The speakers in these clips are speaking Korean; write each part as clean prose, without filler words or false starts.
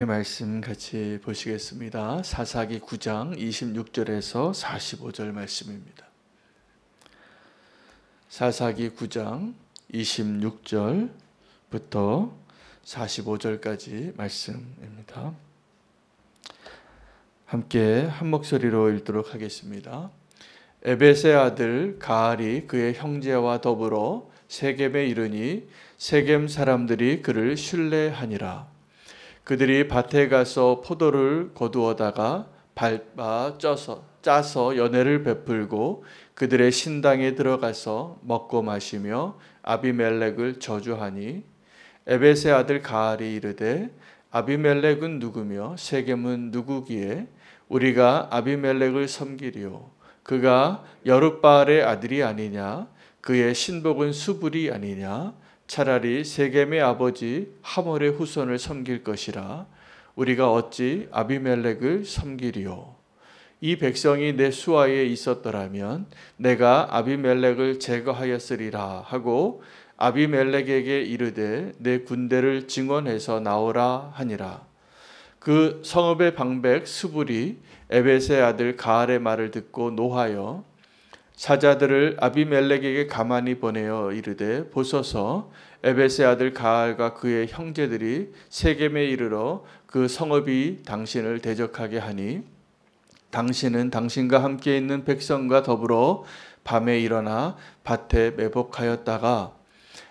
말씀 같이 보시겠습니다. 사사기 9장 26절에서 45절 말씀입니다. 사사기 9장 26절부터 45절까지 말씀입니다. 함께 한 목소리로 읽도록 하겠습니다. 에벳의 아들 가알이 그의 형제와 더불어 세겜에 이르니 세겜 사람들이 그를 신뢰하니라. 그들이 밭에 가서 포도를 거두어다가 밟아 짜서 연회를 베풀고 그들의 신당에 들어가서 먹고 마시며 아비멜렉을 저주하니 에벳의 아들 가알이 이르되 아비멜렉은 누구며 세겜은 누구기에 우리가 아비멜렉을 섬기리요 그가 여룻바알의 아들이 아니냐 그의 신복은 수불이 아니냐 차라리 세겜의 아버지 하몰의 후손을 섬길 것이라 우리가 어찌 아비멜렉을 섬기리요. 이 백성이 내 수하에 있었더라면 내가 아비멜렉을 제거하였으리라 하고 아비멜렉에게 이르되 내 군대를 증원해서 나오라 하니라. 그 성읍의 방백 수불이 에벳의 아들 가알의 말을 듣고 노하여 사자들을 아비멜렉에게 가만히 보내어 이르되 보소서 에벳의 아들 가알과 그의 형제들이 세겜에 이르러 그 성읍이 당신을 대적하게 하니 당신은 당신과 함께 있는 백성과 더불어 밤에 일어나 밭에 매복하였다가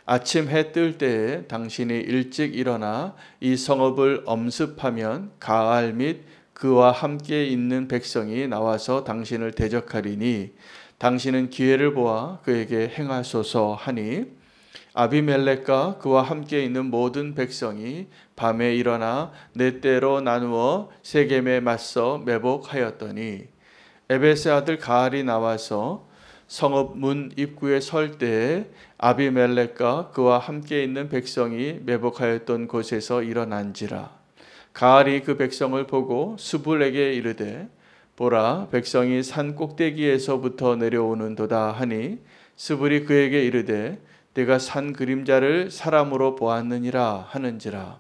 아침 해 뜰 때에 당신이 일찍 일어나 이 성읍을 엄습하면 가알 및 그와 함께 있는 백성이 나와서 당신을 대적하리니 당신은 기회를 보아 그에게 행하소서 하니 아비멜렉과 그와 함께 있는 모든 백성이 밤에 일어나 네 때로 나누어 세겜에 맞서 매복하였더니 에벳의 아들 가알이 나와서 성읍 문 입구에 설 때에 아비멜렉과 그와 함께 있는 백성이 매복하였던 곳에서 일어난지라. 가알이 그 백성을 보고 수불에게 이르되 보라 백성이 산 꼭대기에서부터 내려오는도다 하니 스불이 그에게 이르되 내가 산 그림자를 사람으로 보았느니라 하는지라.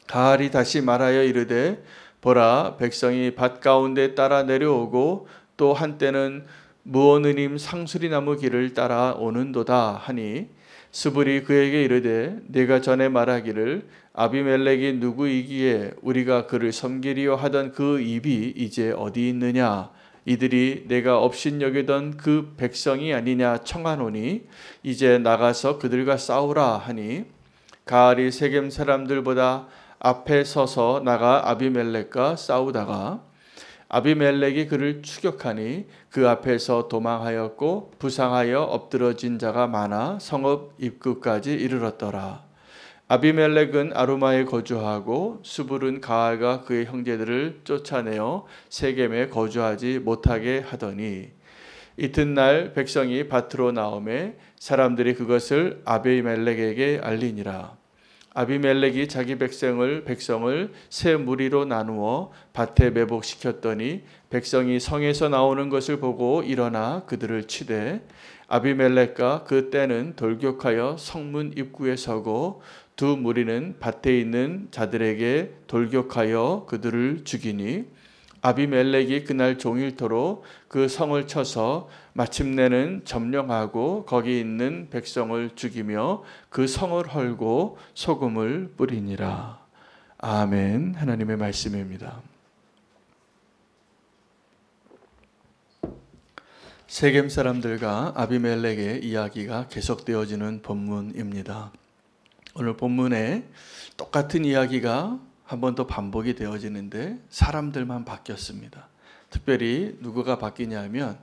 가알이 다시 말하여 이르되 보라 백성이 밭 가운데 따라 내려오고 또 한때는 무오느님 상수리나무 길을 따라 오는도다 하니 스불이 그에게 이르되 네가 전에 말하기를 아비멜렉이 누구이기에 우리가 그를 섬기리요 하던 그 입이 이제 어디 있느냐 이들이 내가 업신여기던 그 백성이 아니냐 청하노니 이제 나가서 그들과 싸우라 하니 가알이 세겜 사람들보다 앞에 서서 나가 아비멜렉과 싸우다가 아비멜렉이 그를 추격하니 그 앞에서 도망하였고 부상하여 엎드러진 자가 많아 성읍 입구까지 이르렀더라. 아비멜렉은 아루마에 거주하고 수불은 가알과 그의 형제들을 쫓아내어 세겜에 거주하지 못하게 하더니 이튿날 백성이 밭으로 나오매 사람들이 그것을 아비멜렉에게 알리니라. 아비멜렉이 자기 백성을 세 무리로 나누어 밭에 매복시켰더니 백성이 성에서 나오는 것을 보고 일어나 그들을 치되 아비멜렉과 그 떼는 돌격하여 성문 입구에 서고 두 무리는 밭에 있는 자들에게 돌격하여 그들을 죽이니 아비멜렉이 그날 종일토록 그 성을 쳐서 마침내는 점령하고 거기 있는 백성을 죽이며 그 성을 헐고 소금을 뿌리니라. 아멘. 하나님의 말씀입니다. 세겜 사람들과 아비멜렉의 이야기가 계속되어지는 본문입니다. 오늘 본문에 똑같은 이야기가 한 번 더 반복이 되어지는데 사람들만 바뀌었습니다. 특별히 누구가 바뀌냐면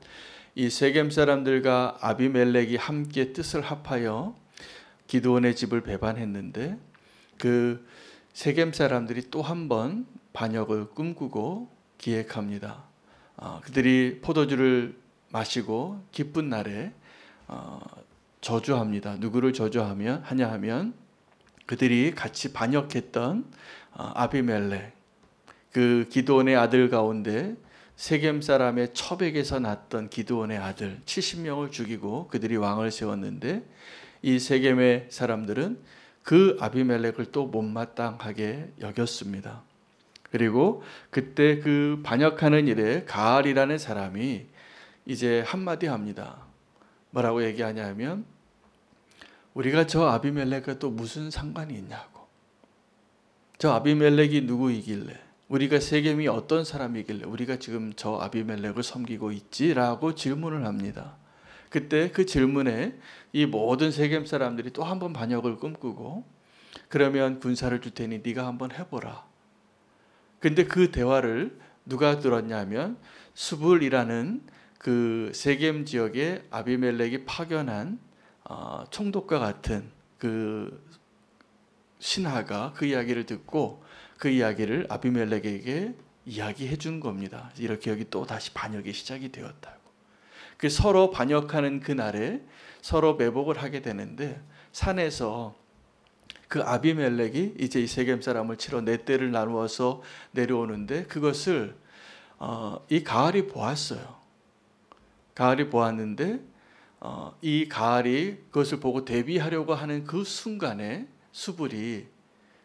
이 세겜 사람들과 아비멜렉이 함께 뜻을 합하여 기드온의 집을 배반했는데 그 세겜 사람들이 또 한 번 반역을 꿈꾸고 기획합니다. 그들이 포도주를 마시고 기쁜 날에 저주합니다. 누구를 저주하냐 하면 그들이 같이 반역했던 아비멜렉, 그 기드온의 아들 가운데 세겜 사람의 첩에게서 났던 기드온의 아들 70명을 죽이고 그들이 왕을 세웠는데 이 세겜의 사람들은 그 아비멜렉을 또 못마땅하게 여겼습니다. 그리고 그때 그 반역하는 일에 가알이라는 사람이 이제 한마디 합니다. 뭐라고 얘기하냐면 우리가 저 아비멜렉과 또 무슨 상관이 있냐고. 저 아비멜렉이 누구이길래, 우리가 세겜이 어떤 사람이길래 우리가 지금 저 아비멜렉을 섬기고 있지라고 질문을 합니다. 그때 그 질문에 이 모든 세겜 사람들이 또 한 번 반역을 꿈꾸고 그러면 군사를 줄 테니 네가 한번 해보라. 근데 그 대화를 누가 들었냐면 수불이라는 그 세겜 지역에 아비멜렉이 파견한 총독과 같은 그 신하가 그 이야기를 듣고 그 이야기를 아비멜렉에게 이야기해 준 겁니다. 이렇게 여기 또 다시 반역이 시작이 되었다고. 그 서로 반역하는 그날에 서로 매복을 하게 되는데 산에서 그 아비멜렉이 이제 이 세겜 사람을 치러 네 떼를 나누어서 내려오는데 그것을 이 가알이 보았어요. 가알이 보았는데 이 가알이 그것을 보고 대비하려고 하는 그 순간에 수불이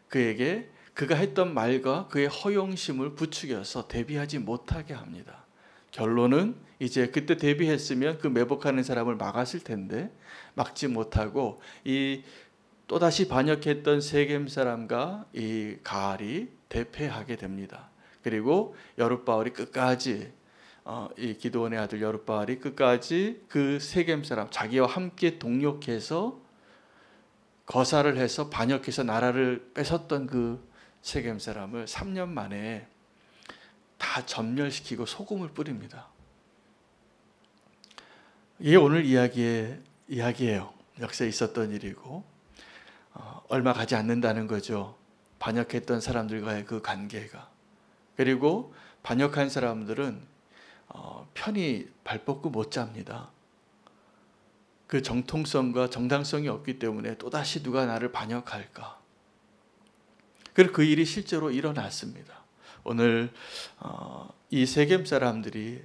그에게 그가 했던 말과 그의 허영심을 부추겨서 대비하지 못하게 합니다. 결론은 이제 그때 대비했으면 그 매복하는 사람을 막았을 텐데 막지 못하고 이 또다시 반역했던 세겜 사람과 이 가알이 대패하게 됩니다. 그리고 여룻바알이 끝까지 이 기드온의 아들 여룻바알이 끝까지 그 세겜 사람 자기와 함께 동력해서 거사를 해서 반역해서 나라를 뺏었던 그 세겜 사람을 3년 만에 다 전멸시키고 소금을 뿌립니다. 이게 오늘 이야기예요. 역사에 있었던 일이고 얼마 가지 않는다는 거죠. 반역했던 사람들과의 그 관계가. 그리고 반역한 사람들은 편히 발 뻗고 못 잡니다. 그 정통성과 정당성이 없기 때문에 또다시 누가 나를 반역할까. 그리고 그 일이 실제로 일어났습니다. 오늘 이 세겜 사람들이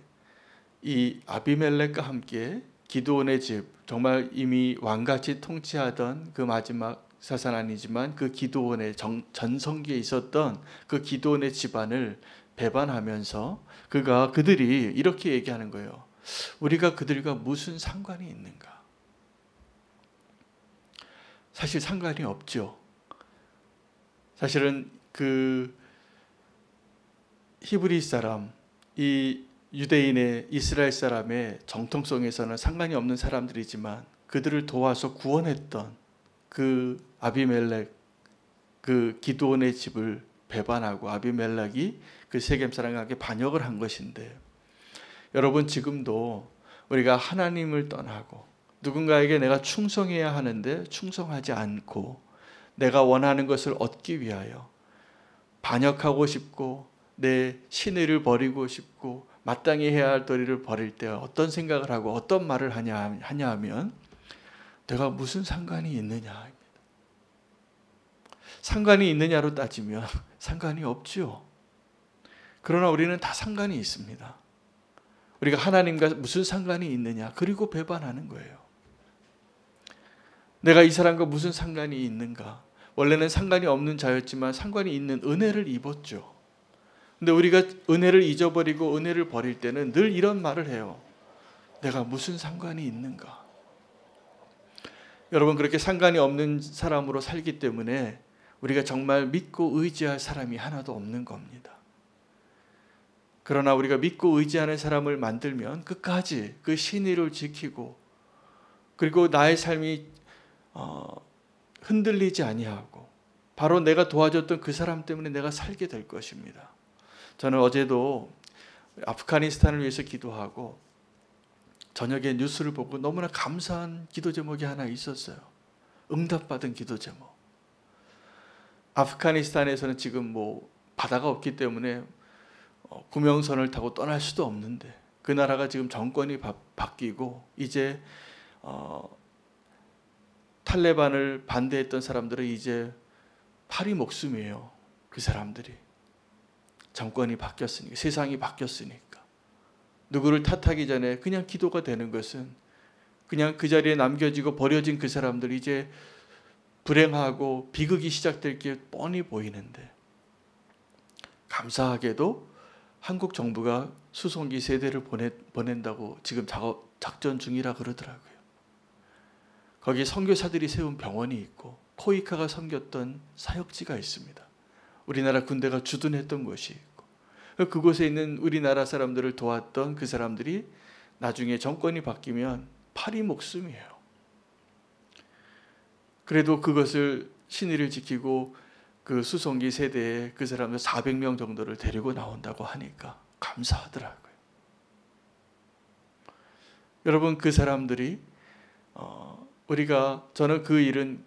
이 아비멜렉과 함께 기드온의 집, 정말 이미 왕같이 통치하던 그 마지막 사산 아니지만 그 기드온의 전성기에 있었던 그 기드온의 집안을 배반하면서 그들이 이렇게 얘기하는 거예요. 우리가 그들과 무슨 상관이 있는가? 사실 상관이 없죠. 사실은 그 히브리 사람, 이 유대인의 이스라엘 사람의 정통성에서는 상관이 없는 사람들이지만 그들을 도와서 구원했던 그 아비멜렉, 그 기드온의 집을 배반하고 아비멜렉이 그 세겜 사람에게 반역을 한 것인데, 여러분 지금도 우리가 하나님을 떠나고 누군가에게 내가 충성해야 하는데 충성하지 않고 내가 원하는 것을 얻기 위하여 반역하고 싶고 내 신의를 버리고 싶고 마땅히 해야 할 도리를 버릴 때 어떤 생각을 하고 어떤 말을 하냐 하면 내가 무슨 상관이 있느냐. 상관이 있느냐로 따지면 상관이 없죠. 그러나 우리는 다 상관이 있습니다. 우리가 하나님과 무슨 상관이 있느냐, 그리고 배반하는 거예요. 내가 이 사람과 무슨 상관이 있는가. 원래는 상관이 없는 자였지만 상관이 있는 은혜를 입었죠. 근데 우리가 은혜를 잊어버리고 은혜를 버릴 때는 늘 이런 말을 해요. 내가 무슨 상관이 있는가. 여러분, 그렇게 상관이 없는 사람으로 살기 때문에 우리가 정말 믿고 의지할 사람이 하나도 없는 겁니다. 그러나 우리가 믿고 의지하는 사람을 만들면 끝까지 그 신의를 지키고 그리고 나의 삶이 흔들리지 아니하고 바로 내가 도와줬던 그 사람 때문에 내가 살게 될 것입니다. 저는 어제도 아프가니스탄을 위해서 기도하고 저녁에 뉴스를 보고 너무나 감사한 기도 제목이 하나 있었어요. 응답받은 기도 제목. 아프가니스탄에서는 지금 바다가 없기 때문에 구명선을 타고 떠날 수도 없는데 그 나라가 지금 정권이 바뀌고 이제 탈레반을 반대했던 사람들은 이제 파리 목숨이에요. 그 사람들이. 정권이 바뀌었으니까, 세상이 바뀌었으니까. 누구를 탓하기 전에 그냥 기도가 되는 것은 그냥 그 자리에 남겨지고 버려진 그 사람들이 이제 불행하고 비극이 시작될 게 뻔히 보이는데 감사하게도 한국 정부가 수송기 세대를 보낸다고 지금 작전 중이라 그러더라고요. 거기 선교사들이 세운 병원이 있고 코이카가 섬겼던 사역지가 있습니다. 우리나라 군대가 주둔했던 곳이 있고 그곳에 있는 우리나라 사람들을 도왔던 그 사람들이 나중에 정권이 바뀌면 파리 목숨이에요. 그래도 그것을 신의를 지키고 그 수송기 세대에 그 사람들 400명 정도를 데리고 나온다고 하니까 감사하더라고요. 여러분, 그 사람들이 저는 그 일은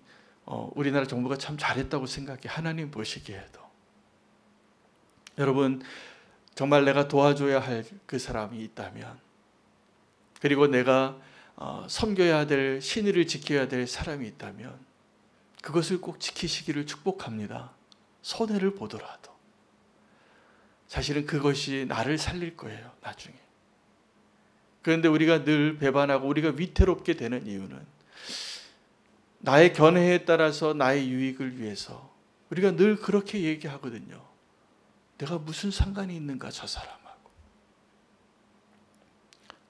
우리나라 정부가 참 잘했다고 생각해. 하나님 보시기에도. 여러분, 정말 내가 도와줘야 할 그 사람이 있다면, 그리고 내가 섬겨야 될, 신의를 지켜야 될 사람이 있다면 그것을 꼭 지키시기를 축복합니다. 손해를 보더라도. 사실은 그것이 나를 살릴 거예요, 나중에. 그런데 우리가 늘 배반하고 우리가 위태롭게 되는 이유는 나의 견해에 따라서 나의 유익을 위해서 우리가 늘 그렇게 얘기하거든요. 내가 무슨 상관이 있는가 저 사람하고.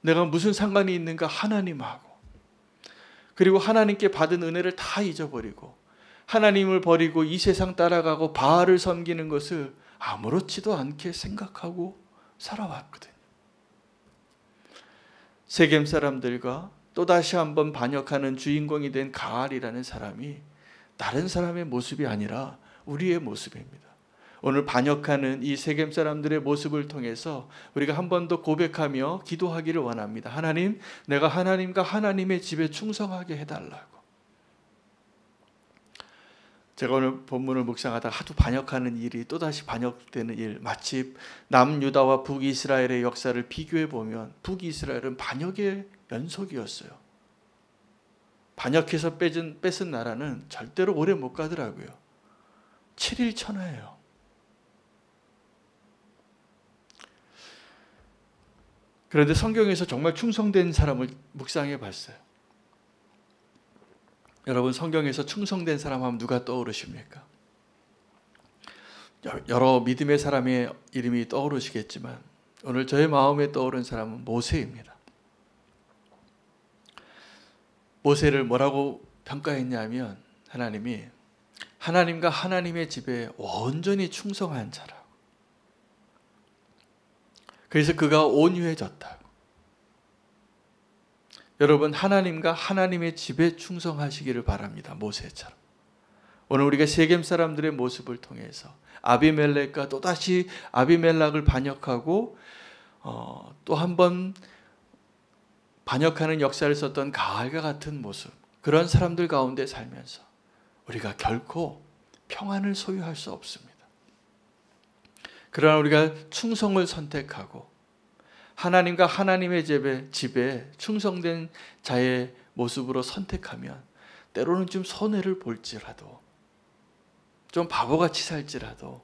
내가 무슨 상관이 있는가 하나님하고. 그리고 하나님께 받은 은혜를 다 잊어버리고 하나님을 버리고 이 세상 따라가고 바알을 섬기는 것을 아무렇지도 않게 생각하고 살아왔거든요. 세겜 사람들과 또다시 한번 반역하는 주인공이 된 가알이라는 사람이 다른 사람의 모습이 아니라 우리의 모습입니다. 오늘 반역하는 이 세겜 사람들의 모습을 통해서 우리가 한 번 더 고백하며 기도하기를 원합니다. 하나님, 내가 하나님과 하나님의 집에 충성하게 해달라고. 제가 오늘 본문을 묵상하다가 하도 반역하는 일이 또다시 반역되는 일, 마치 남유다와 북이스라엘의 역사를 비교해 보면 북이스라엘은 반역의 연속이었어요. 반역해서 뺏은 나라는 절대로 오래 못 가더라고요. 7일 천하예요. 그런데 성경에서 정말 충성된 사람을 묵상해 봤어요. 여러분, 성경에서 충성된 사람 하면 누가 떠오르십니까? 여러 믿음의 사람의 이름이 떠오르시겠지만 오늘 저의 마음에 떠오른 사람은 모세입니다. 모세를 뭐라고 평가했냐면 하나님이 하나님과 하나님의 집에 온전히 충성한 자라고. 그래서 그가 온유해졌다고. 여러분, 하나님과 하나님의 집에 충성하시기를 바랍니다. 모세처럼. 오늘 우리가 세겜 사람들의 모습을 통해서 아비멜렉과 또다시 아비멜렉을 반역하고 또 한 번 반역하는 역사를 썼던 가알과 같은 모습, 그런 사람들 가운데 살면서 우리가 결코 평안을 소유할 수 없습니다. 그러나 우리가 충성을 선택하고 하나님과 하나님의 집에 충성된 자의 모습으로 선택하면 때로는 좀 손해를 볼지라도 좀 바보같이 살지라도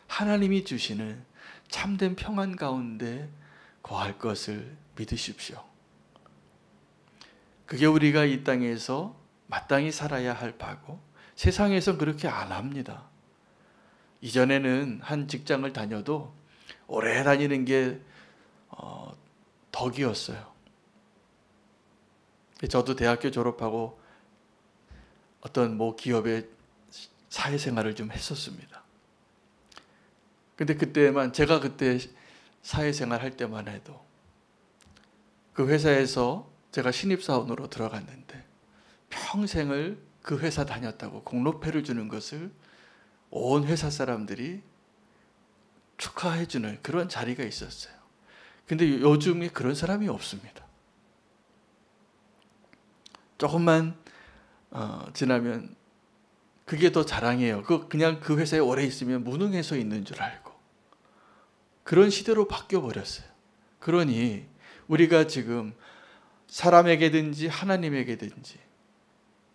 하나님이 주시는 참된 평안 가운데 거할 것을 믿으십시오. 그게 우리가 이 땅에서 마땅히 살아야 할 바고 세상에선 그렇게 안 합니다. 이전에는 한 직장을 다녀도 오래 다니는 게 덕이었어요. 저도 대학교 졸업하고 어떤 기업에 사회생활을 좀 했었습니다. 근데 제가 그때 사회생활 할 때만 해도 그 회사에서 제가 신입사원으로 들어갔는데 평생을 그 회사 다녔다고 공로패를 주는 것을 온 회사 사람들이 축하해 주는 그런 자리가 있었어요. 근데 요즘에 그런 사람이 없습니다. 조금만 지나면 그게 더 자랑이에요. 그냥 그 회사에 오래 있으면 무능해서 있는 줄 알고 그런 시대로 바뀌어 버렸어요. 그러니 우리가 지금 사람에게든지 하나님에게든지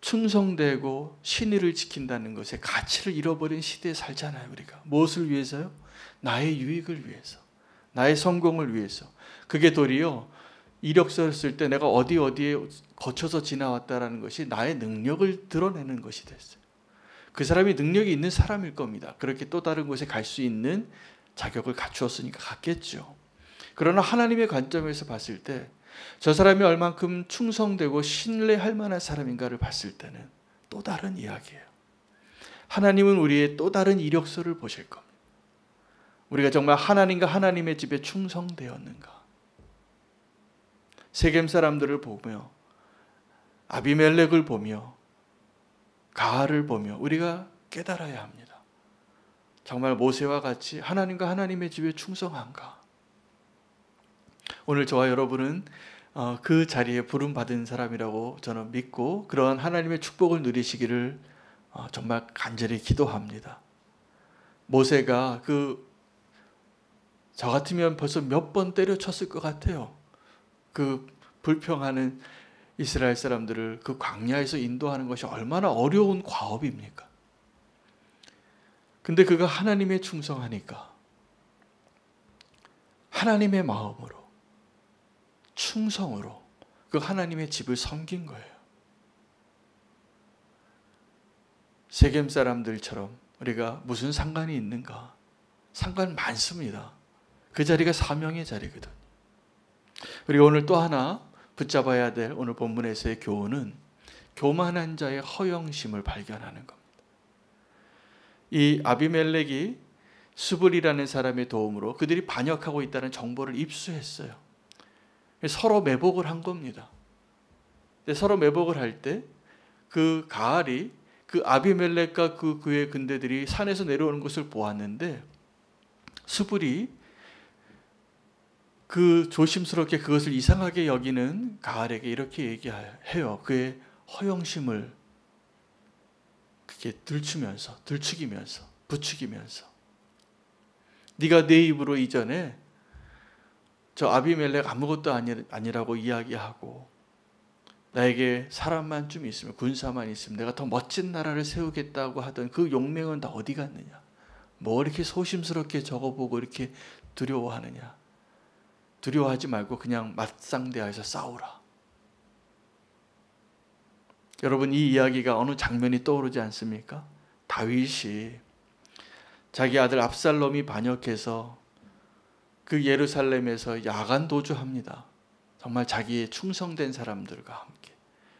충성되고 신의를 지킨다는 것의 가치를 잃어버린 시대에 살잖아요. 우리가 무엇을 위해서요? 나의 유익을 위해서, 나의 성공을 위해서. 그게 도리어 이력서를 쓸 때 내가 어디에 거쳐서 지나왔다라는 것이 나의 능력을 드러내는 것이 됐어요. 그 사람이 능력이 있는 사람일 겁니다. 그렇게 또 다른 곳에 갈 수 있는 자격을 갖추었으니까 갔겠죠. 그러나 하나님의 관점에서 봤을 때 저 사람이 얼만큼 충성되고 신뢰할 만한 사람인가를 봤을 때는 또 다른 이야기예요. 하나님은 우리의 또 다른 이력서를 보실 겁니다. 우리가 정말 하나님과 하나님의 집에 충성되었는가. 세겜 사람들을 보며 아비멜렉을 보며 가알을 보며 우리가 깨달아야 합니다. 정말 모세와 같이 하나님과 하나님의 집에 충성한가. 오늘 저와 여러분은 그 자리에 부름받은 사람이라고 저는 믿고 그런 하나님의 축복을 누리시기를 정말 간절히 기도합니다. 모세가 저 같으면 벌써 몇 번 때려쳤을 것 같아요. 그 불평하는 이스라엘 사람들을 그 광야에서 인도하는 것이 얼마나 어려운 과업입니까? 근데 그가 하나님에 충성하니까 하나님의 마음으로 충성으로 그 하나님의 집을 섬긴 거예요. 세겜 사람들처럼 우리가 무슨 상관이 있는가? 상관 많습니다. 그 자리가 사명의 자리거든요. 그리고 오늘 또 하나 붙잡아야 될 오늘 본문에서의 교훈은 교만한 자의 허영심을 발견하는 겁니다. 이 아비멜렉이 수불이라는 사람의 도움으로 그들이 반역하고 있다는 정보를 입수했어요. 서로 매복을 한 겁니다. 서로 매복을 할 때 그 가알이 그 아비멜렉과 그의 군대들이 산에서 내려오는 것을 보았는데 수불이 조심스럽게 그것을 이상하게 여기는 가알에게 이렇게 얘기해요. 그의 허영심을 그게 들추기면서 부추기면서 네가 내 입으로 이전에 저 아비멜렉 아무것도 아니라고 이야기하고 나에게 사람만 좀 있으면 군사만 있으면 내가 더 멋진 나라를 세우겠다고 하던 그 용맹은 다 어디 갔느냐. 뭐 이렇게 소심스럽게 적어보고 이렇게 두려워하느냐. 두려워하지 말고 그냥 맞상대하여서 싸우라. 여러분 이 이야기가 어느 장면이 떠오르지 않습니까? 다윗이 자기 아들 압살롬이 반역해서 그 예루살렘에서 야간 도주합니다. 정말 자기의 충성된 사람들과 함께.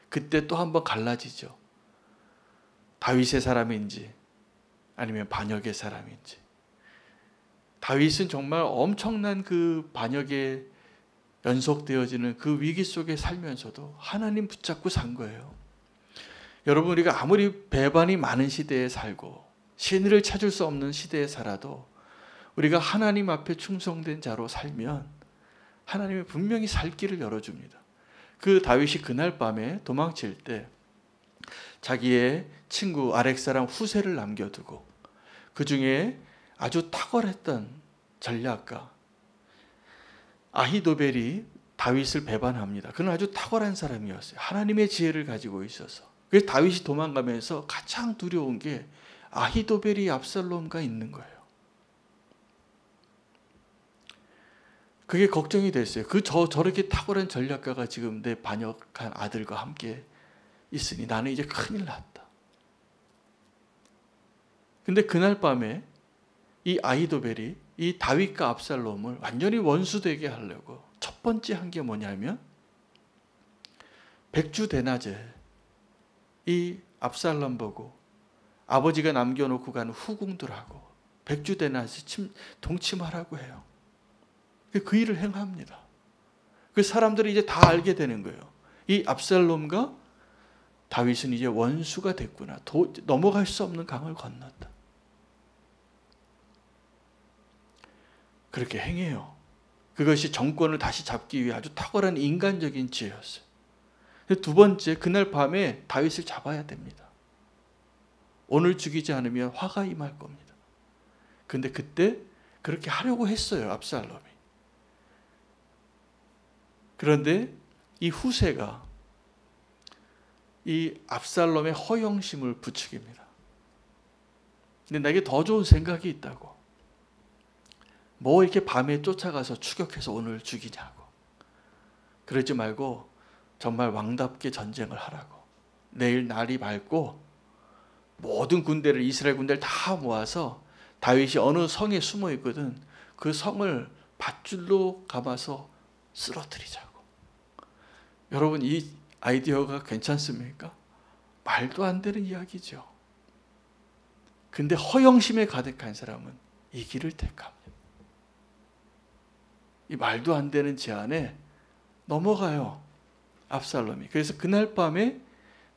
그때 또 한번 갈라지죠. 다윗의 사람인지 아니면 반역의 사람인지. 다윗은 정말 엄청난 그 반역에 연속되어지는 그 위기 속에 살면서도 하나님 붙잡고 산 거예요. 여러분 우리가 아무리 배반이 많은 시대에 살고 신의를 찾을 수 없는 시대에 살아도 우리가 하나님 앞에 충성된 자로 살면 하나님이 분명히 살 길을 열어줍니다. 그 다윗이 그날 밤에 도망칠 때 자기의 친구 아렉 사람 후세를 남겨두고 그 중에 아주 탁월했던 전략가 아히도벨이 다윗을 배반합니다. 그는 아주 탁월한 사람이었어요. 하나님의 지혜를 가지고 있어서. 그래서 다윗이 도망가면서 가장 두려운 게 아히도벨이 압살롬과 있는 거예요. 그게 걱정이 됐어요. 저렇게 탁월한 전략가가 지금 내 반역한 아들과 함께 있으니 나는 이제 큰일 났다. 근데 그날 밤에 이 아히도벨이 이 다윗과 압살롬을 완전히 원수되게 하려고 첫 번째 한 게 뭐냐면 백주대낮에 이 압살롬 보고 아버지가 남겨놓고 가는 후궁들하고 백주대낮에 동침하라고 해요. 그 일을 행합니다. 그 사람들이 이제 다 알게 되는 거예요. 이 압살롬과 다윗은 이제 원수가 됐구나. 넘어갈 수 없는 강을 건넜다. 그렇게 행해요. 그것이 정권을 다시 잡기 위해 아주 탁월한 인간적인 지혜였어요. 두 번째, 그날 밤에 다윗을 잡아야 됩니다. 오늘 죽이지 않으면 화가 임할 겁니다. 근데 그때 그렇게 하려고 했어요, 압살롬이. 그런데 이 후세가 이 압살롬의 허영심을 부추깁니다. 근데 나에게 더 좋은 생각이 있다고. 뭐 이렇게 밤에 쫓아가서 추격해서 오늘 죽이냐고. 그러지 말고 정말 왕답게 전쟁을 하라고. 내일 날이 밝고 모든 군대를 이스라엘 군대를 다 모아서 다윗이 어느 성에 숨어 있거든. 그 성을 밧줄로 감아서 쓰러뜨리자고. 여러분 이 아이디어가 괜찮습니까? 말도 안 되는 이야기죠. 근데 허영심에 가득한 사람은 이 길을 택합니다. 이 말도 안 되는 제안에 넘어가요. 압살롬이. 그래서 그날 밤에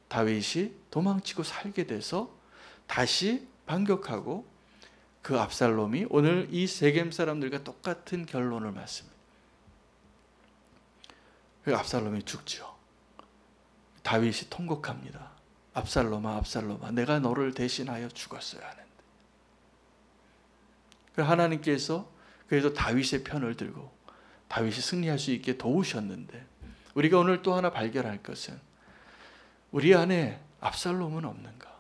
다윗이 도망치고 살게 돼서 다시 반격하고 그 압살롬이 오늘 이 세겜 사람들과 똑같은 결론을 맞습니다. 그 압살롬이 죽죠. 다윗이 통곡합니다. 압살롬아, 압살롬아, 내가 너를 대신하여 죽었어야 하는데. 하나님께서 그래도 다윗의 편을 들고 다윗이 승리할 수 있게 도우셨는데, 우리가 오늘 또 하나 발견할 것은 우리 안에 압살롬은 없는가?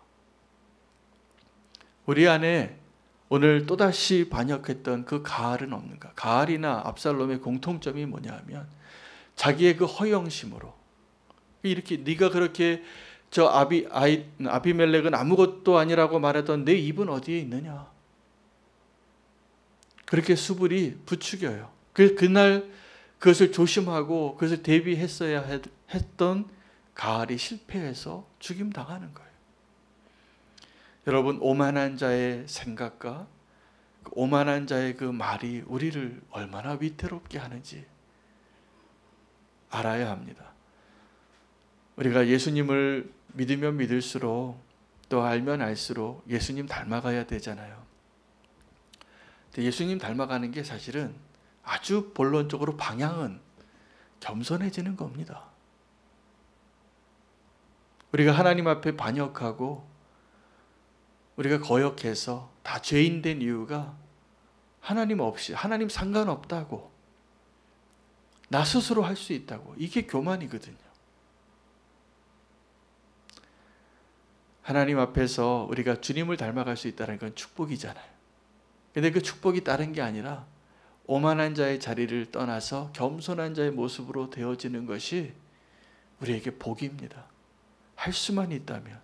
우리 안에 오늘 또다시 반역했던 그 가알은 없는가? 가알이나 압살롬의 공통점이 뭐냐 하면 자기의 그 허영심으로 이렇게 네가 그렇게 저 아비멜렉은 아무것도 아니라고 말하던 내 입은 어디에 있느냐? 그렇게 수불이 부추겨요. 그날 그것을 조심하고 그것을 대비했어야 했던 가알이 실패해서 죽임당하는 거예요. 여러분, 오만한 자의 생각과 오만한 자의 그 말이 우리를 얼마나 위태롭게 하는지 알아야 합니다. 우리가 예수님을 믿으면 믿을수록 또 알면 알수록 예수님 닮아가야 되잖아요. 근데 예수님 닮아가는 게 사실은 아주 본론적으로 방향은 겸손해지는 겁니다. 우리가 하나님 앞에 반역하고 우리가 거역해서 다 죄인 된 이유가 하나님 없이, 하나님 상관없다고, 나 스스로 할 수 있다고, 이게 교만이거든요. 하나님 앞에서 우리가 주님을 닮아갈 수 있다는 건 축복이잖아요. 근데 그 축복이 다른 게 아니라 오만한 자의 자리를 떠나서 겸손한 자의 모습으로 되어지는 것이 우리에게 복입니다. 할 수만 있다면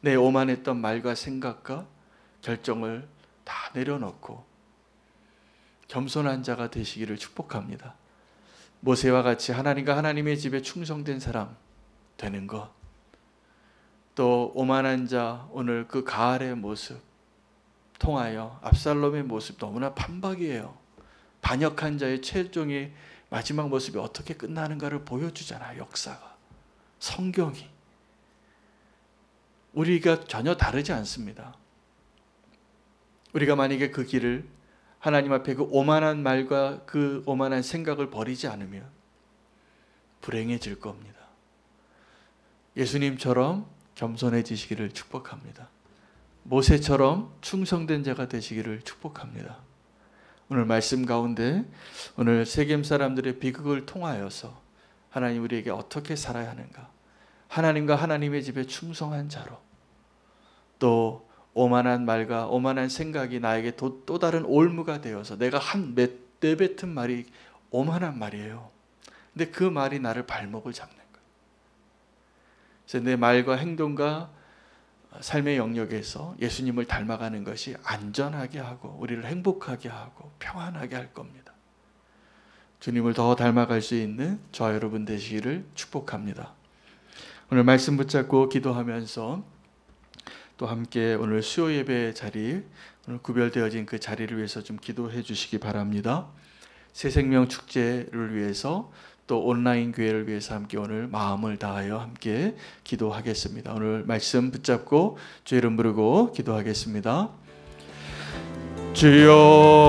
내 오만했던 말과 생각과 결정을 다 내려놓고 겸손한 자가 되시기를 축복합니다. 모세와 같이 하나님과 하나님의 집에 충성된 사람 되는 것, 또 오만한 자 오늘 그 가알의 모습 통하여 압살롬의 모습 너무나 판박이에요. 반역한 자의 최종의 마지막 모습이 어떻게 끝나는가를 보여주잖아요. 역사가, 성경이. 우리가 전혀 다르지 않습니다. 우리가 만약에 그 길을 하나님 앞에 그 오만한 말과 그 오만한 생각을 버리지 않으면 불행해질 겁니다. 예수님처럼 겸손해지시기를 축복합니다. 모세처럼 충성된 자가 되시기를 축복합니다. 오늘 말씀 가운데 오늘 세겜 사람들의 비극을 통하여서 하나님 우리에게 어떻게 살아야 하는가, 하나님과 하나님의 집에 충성한 자로, 또 오만한 말과 오만한 생각이 나에게 또 다른 올무가 되어서 내가 내뱉은 말이 오만한 말이에요. 근데 그 말이 나를 발목을 잡는 거예요. 그래서 내 말과 행동과 삶의 영역에서 예수님을 닮아가는 것이 안전하게 하고 우리를 행복하게 하고 평안하게 할 겁니다. 주님을 더 닮아갈 수 있는 저와 여러분 되시기를 축복합니다. 오늘 말씀 붙잡고 기도하면서 또 함께 오늘 수요 예배 자리, 오늘 구별되어진 그 자리를 위해서 좀 기도해 주시기 바랍니다. 새생명 축제를 위해서 또 온라인 교회를 위해서 함께 오늘 마음을 다하여 함께 기도하겠습니다. 오늘 말씀 붙잡고 주 이름 부르고 기도하겠습니다. 주여